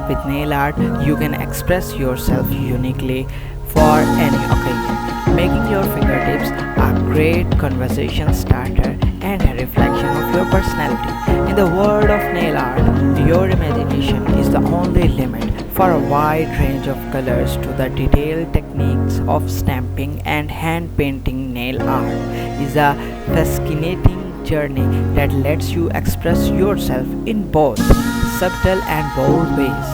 With nail art, you can express yourself uniquely for any occasion, making your fingertips a great conversation starter and a reflection of your personality. In the world of nail art, your imagination is the only limit. For a wide range of colors to the detailed techniques of stamping and hand painting, nail art is a fascinating journey that lets you express yourself in both subtle and bold ways.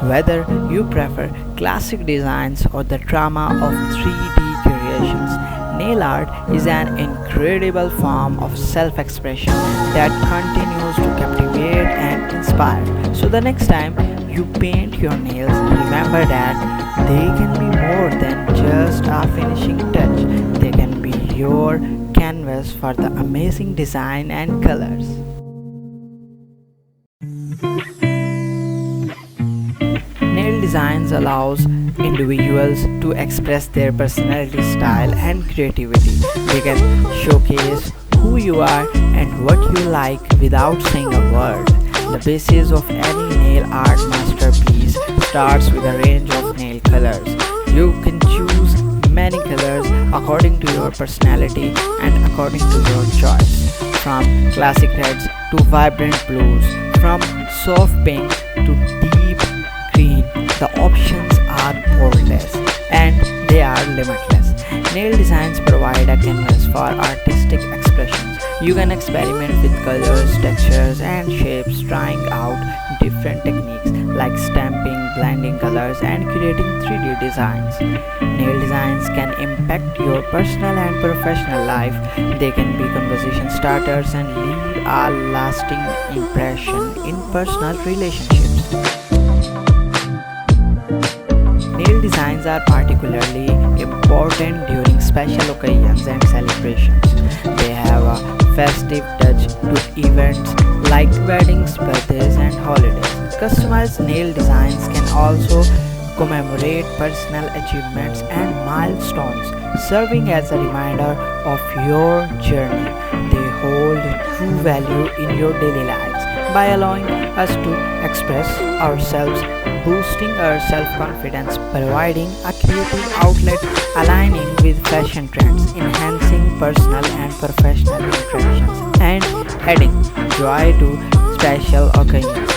Whether you prefer classic designs or the drama of 3D creations, nail art is an incredible form of self expression that continues to captivate and inspire. So, the next time you paint your nails, remember that they can be more than just a finishing touch, they can be your canvas for the amazing design and colors. Nail designs allows individuals to express their personality, style and creativity. They can showcase who you are and what you like without saying a word. The basis of any nail art masterpiece starts with a range of nail colors. You can choose many colors according to your personality and according to your choice. From classic reds to vibrant blues, from soft pink to deep green, the options are boundless and they are limitless. Nail designs provide a canvas for artistic expressions. You can experiment with colors, textures, and shapes, trying out different techniques like stamping, blending colors, and creating 3D designs. Nail designs can impact your personal and professional life. They can be conversation starters and leave a lasting impression in personal relationships. Nail designs are particularly important during special occasions and celebrations. They have a festive touch to events like weddings, birthdays, and holidays. Customized nail designs can also commemorate personal achievements and milestones, serving as a reminder of your journey. They hold true value in your daily lives by allowing us to express ourselves, boosting our self-confidence, providing a creative outlet, aligning with fashion trends, enhancing personal and professional interactions, and adding joy to special occasions.